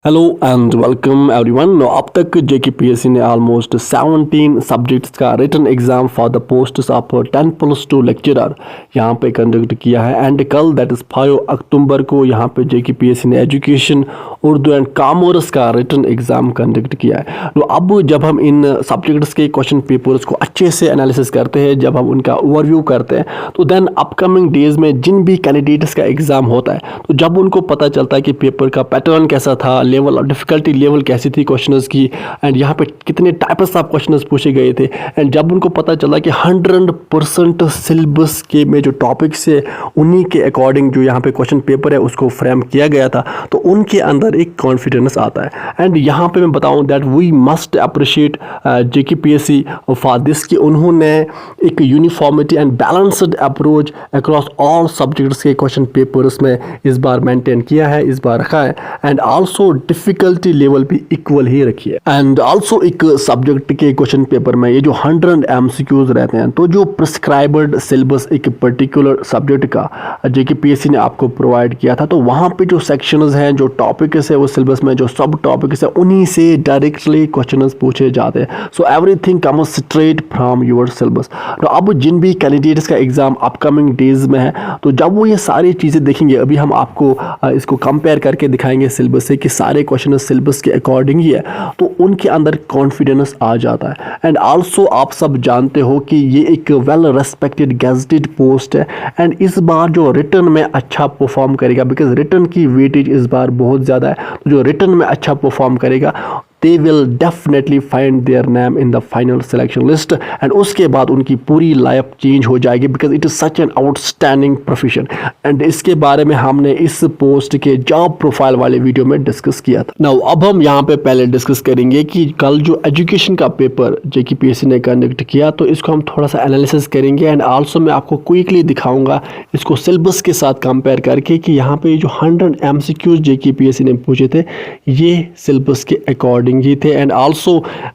Hello and welcome everyone. अब तक JKPSC ने ऑलमोस्ट 17 सब्जेक्ट्स का written exam for the posts of 10+2 lecturer यहाँ पे कंडक्ट किया है एंड कल दैट इज़ 5 अक्टूबर को यहाँ पे जेकेपीएससी ने एजुकेशन उर्दू एंड कॉमर्स का रिटन एग्जाम कंडक्ट किया है। तो अब जब हम इन सब्जेक्ट्स के क्वेश्चन पेपर्स को अच्छे से एनालिसिस करते हैं, जब हम उनका ओवरव्यू करते हैं, तो देन अपकमिंग डेज में जिन भी कैंडिडेट्स का एग्जाम होता है तो जब उनको पता चलता है कि पेपर का पैटर्न कैसा था, लेवल और डिफिकल्टी लेवल कैसी थी क्वेश्चंस की, एंड यहाँ पे कितने टाइप्स ऑफ क्वेश्चंस पूछे गए थे, एंड जब उनको पता चला कि 100% सिलेबस के में जो टॉपिक्स है उन्हीं के अकॉर्डिंग जो यहाँ पे क्वेश्चन पेपर है उसको फ्रेम किया गया था, तो उनके अंदर एक कॉन्फिडेंस आता है। एंड यहाँ पे मैं बताऊँ that we must appreciate JKPSC for this कि उन्होंने एक uniformity and balanced approach across all subjects के क्वेश्चन पेपर्स में इस बार मेंटेन किया है, इस बार रखा है, एंड आल्सो डिफिकल्टी लेवल भी इक्वल ही रखी है। एंड आल्सो एक सब्जेक्ट के क्वेश्चन पेपर में ये जो 100 एमसीक्यूज रहते हैं, तो जो प्रिस्क्राइब्ड सिलेबस एक पर्टिकुलर सब्जेक्ट का जेकेपीएससी ने आपको प्रोवाइड किया था, तो वहाँ पे जो सेक्शंस हैं, जो टॉपिक्स है वो सिलेबस में जो सब टॉपिक्स है उन्हीं से डायरेक्टली क्वेश्चंस पूछे जाते हैं। So everything comes straight from your syllabus. तो अब जिन भी कैंडिडेट्स का एग्जाम अपकमिंग डेज में है, तो जब वो ये सारी चीज़ें देखेंगे, अभी हम आपको इसको कंपेयर करके दिखाएंगे सिलेबस से कि सारे क्वेश्चन सिलेबस के अकॉर्डिंग ही है, तो उनके अंदर कॉन्फिडेंस आ जाता है। एंड आल्सो आप सब जानते हो कि ये एक वेल रेस्पेक्टेड गेजेटेड पोस्ट है, एंड इस बार जो रिटर्न में अच्छा परफॉर्म करेगा, बिकॉज रिटर्न की वेटेज इस बार बहुत ज़्यादा है, तो जो रिटर्न में अच्छा परफॉर्म करेगा they will definitely find their name in the final selection list, and उसके बाद उनकी पूरी लाइफ चेंज हो जाएगी, because it is such an outstanding profession। And इसके बारे में हमने इस पोस्ट के जॉब प्रोफाइल वाले वीडियो में डिस्कस किया था। नाउ अब हम यहाँ पे पहले डिस्कस करेंगे कि कल जो एजुकेशन का पेपर जेकेपीएससी ने कंडक्ट किया, तो इसको हम थोड़ा सा एनालिसिस करेंगे, एंड आल्सो मैं आपको क्विकली दिखाऊंगा इसको सिलेबस के साथ कंपेयर करके कि यहाँ पे जो 100 एमसीक्यूज जेकेपीएससी ने पूछे थे ये सिलेबस के अकॉर्डिंग ही थे। एंड आल्सो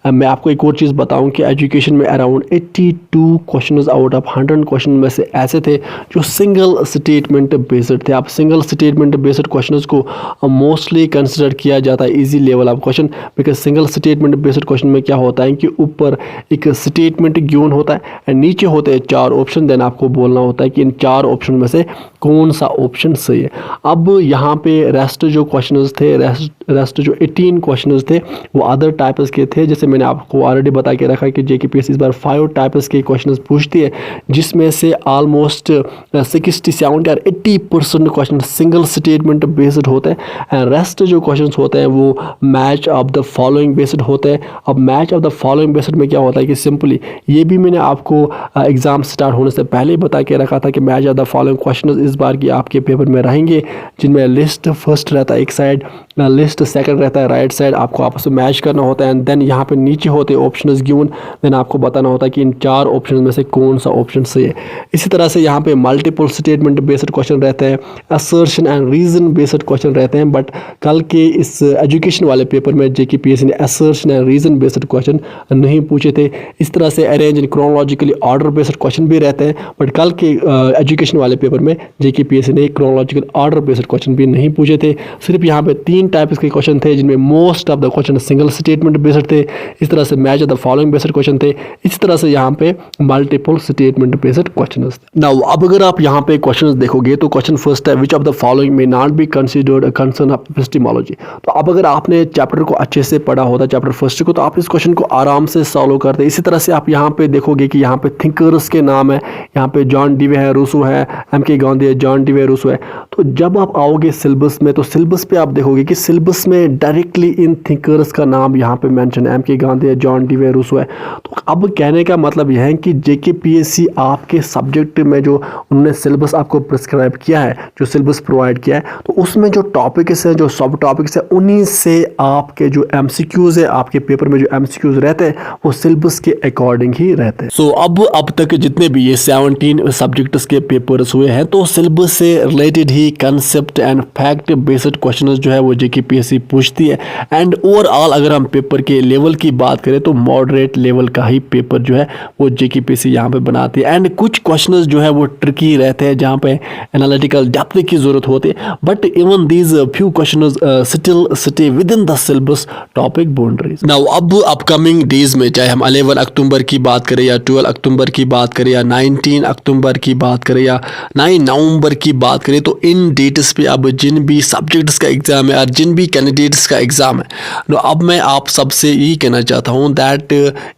मैं आपको एक और चीज़ बताऊं कि एजुकेशन में around 82 questions out of 100 question में से ऐसे थे जो सिंगल स्टेटमेंट बेस्ड थे। आप सिंगल स्टेटमेंट बेस्ड क्वेश्चंस को मोस्टली कंसिडर किया जाता है easy level of question, because single statement based question में क्या होता है कि ऊपर एक स्टेटमेंट गिवन होता है एंड नीचे होते हैं 4 ऑप्शन, देन आपको बोलना होता है कि इन 4 ऑप्शन में से कौन सा ऑप्शन सही है। अब यहाँ पे रेस्ट जो क्वेश्चंस थे, रेस्ट जो 18 क्वेश्चंस थे वो अदर टाइप्स के थे, जैसे मैंने आपको ऑलरेडी बता के रखा कि जेकेपीएससी इस बार 5 टाइप्स के क्वेश्चंस पूछती है, जिसमें से ऑलमोस्ट 60, 70 और 80% क्वेश्चन सिंगल स्टेटमेंट बेस्ड होते हैं, एंड रेस्ट जो क्वेश्चंस होते हैं वो match of the following based होते हैं। अब match of the following based में क्या होता है कि सिंपली ये भी मैंने आपको एग्जाम स्टार्ट होने से पहले ही बता के रखा था कि match of the following question इस बार की आपके पेपर में रहेंगे, जिनमें लिस्ट फर्स्ट रहता है एक साइड, लिस्ट सेकंड रहता है राइट साइड, आपको आपस में मैच करना होता है, एंड देन यहाँ पे नीचे होते हैं ऑप्शंस गिवन, देन आपको बताना होता है कि इन 4 ऑप्शन में से कौन सा ऑप्शन सही है। इसी तरह से यहाँ पे मल्टीपल स्टेटमेंट बेस्ड क्वेश्चन रहते हैं, assertion and reason based question रहते हैं, बट कल के इस एजुकेशन वाले पेपर में जेकेपीएससी ने assertion and reason based question नहीं पूछे थे। इस तरह से arrange in chronologically order based question भी रहते हैं, बट कल के एजुकेशन वाले पेपर में जेकेपीएससी ने क्रोनोलॉजिकल ऑर्डर बेस्ड क्वेश्चन भी नहीं पूछे थे। सिर्फ यहाँ पे 3 टाइप्स के क्वेश्चन थे, जिनमें most of the question single statement based थे, इस तरह से match of the following based question थे, इस तरह से यहाँ पे मल्टीपल स्टेटमेंट बेस्ड क्वेश्चन थे। नाउ अब अगर आप यहाँ पे क्वेश्चन देखोगे तो क्वेश्चन फर्स्ट है which of the following may not be considered a concern of epistemology. तो अब अगर आपने चैप्टर को अच्छे से पढ़ा होता चैप्टर फर्स्ट को, तो आप इस क्वेश्चन को आराम से सॉल्व करते। इसी तरह से आप यहाँ पे देखोगे कि यहाँ पे थिंकर्स के नाम है, यहाँ पे जॉन डीवे है, रूसो है, एम.के. गांधी है, जॉन डीवे, रूसो है। तो जब आप आओगे सिलेबस में, तो सिलेबस पे आप देखोगे कि सिलेबस में डायरेक्टली इन थिंकर्स का नाम यहाँ पे मेंशन है, एम.के. गांधी है, जॉन डीवे, रूसो है। तो अब कहने का मतलब यह है कि जेकेपीएससी आपके सब्जेक्ट में जो उन्होंने सिलेबस आपको प्रिस्क्राइब किया है, जो सिलेबस प्रोवाइड किया है, तो उसमें जो टॉपिक्स हैं, जो सब टॉपिक्स हैं, उन्हीं से आपके जो एमसीक्यूज है, आपके पेपर में जो एमसीक्यूज रहते हैं वो सिलेबस के अकॉर्डिंग ही रहते हैं। सो अब तक जितने भी ये 17 सब्जेक्ट्स के पेपर्स हुए हैं, तो सिलेबस से related he he concept and fact based question जो है वो JKPSC पूछती है। एंड ओवरऑल अगर हम पेपर के लेवल की बात करें तो मॉडरेट लेवल का ही पेपर जो है वो JKPSC यहाँ पे बनाती है। एंड कुछ क्वेश्चन जो है वो ट्रिकी रहते हैं जहाँ पे एनालिटिकल डेप्थ की जरूरत होती है, but even these few question still stay with in the syllabus topic boundaries. Now अब अपकमिंग डेज में चाहे हम 11 अक्टूबर की बात करें या 12 अक्टूबर की बात करें या 19 अक्टूबर की बात करें या 9 नवंबर की बात करें, तो इन डेट्स पे अब जिन भी सब्जेक्ट्स का एग्जाम है और जिन भी कैंडिडेट्स का एग्जाम है, तो अब मैं आप सबसे यही कहना चाहता हूँ that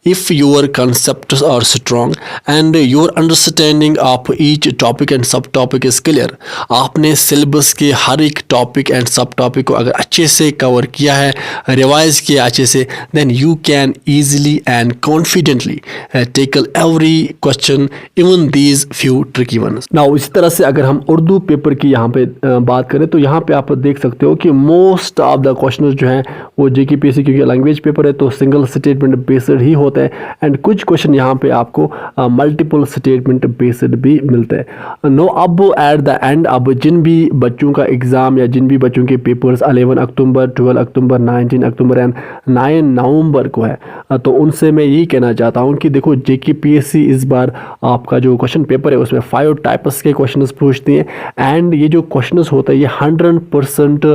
if your concepts are strong and your understanding of each topic and sub topic is clear, आपने सिलेबस के हर एक टॉपिक एंड सब टॉपिक को अगर अच्छे से कवर किया है, रिवाइज किया अच्छे से, then you can easily and confidently tackle every question even these few tricky ones. Now इसी तरह से अगर हम उर्दू पेपर की यहाँ पे बात करें तो यहाँ पे आप देख सकते हो कि मोस्ट ऑफ द क्वेश्चन जो हैं वो JKPSC क्योंकि लैंग्वेज पेपर है तो सिंगल स्टेटमेंट बेस्ड ही होते हैं, एंड कुछ क्वेश्चन यहाँ पे आपको मल्टीपल स्टेटमेंट बेस्ड भी मिलते हैं। नो अब एट द एंड अब जिन भी बच्चों का एग्ज़ाम या जिन भी बच्चों के papers 11 October 12 October 19 October and 9 नवंबर को है, तो उनसे मैं यही कहना चाहता हूँ कि देखो JKPSC इस बार आपका जो क्वेश्चन पेपर है उसमें 5 टाइप्स के क्वेश्चंस पूछती हैं, एंड ये जो क्वेश्चंस होता है ये 100%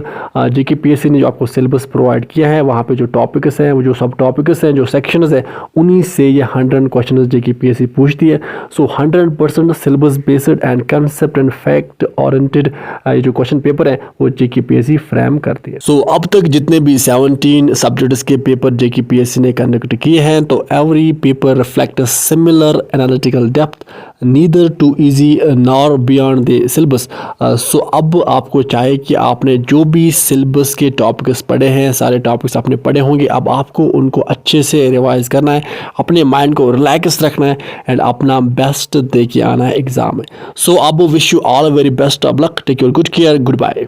JKPSC ने जो आपको सिलेबस प्रोवाइड किया है वहाँ पे जो टॉपिक्स हैं, वो जो सब टॉपिक्स हैं, जो सेक्शंस हैं, उन्हीं से ये 100 क्वेश्चंस JKPSC पूछती है। सो 100% syllabus based and concept and fact oriented ये जो क्वेश्चन पेपर है वो JKPSC फ्रेम करती है। सो अब तक जितने भी 17 सब्जेक्ट्स के पेपर JKPSC ने कंडक्ट किए हैं, तो every paper reflect similar analytical depth neither too easy nor beyond the syllabus. So अब आपको चाहे कि आपने जो भी सिलेबस के टॉपिक्स पढ़े हैं, सारे टॉपिक्स आपने पढ़े होंगे, अब आपको उनको अच्छे से रिवाइज करना है, अपने माइंड को रिलैक्स रखना है एंड अपना बेस्ट दे के आना है एग्जाम में। सो अब wish you all very best of luck, take your good care, good bye.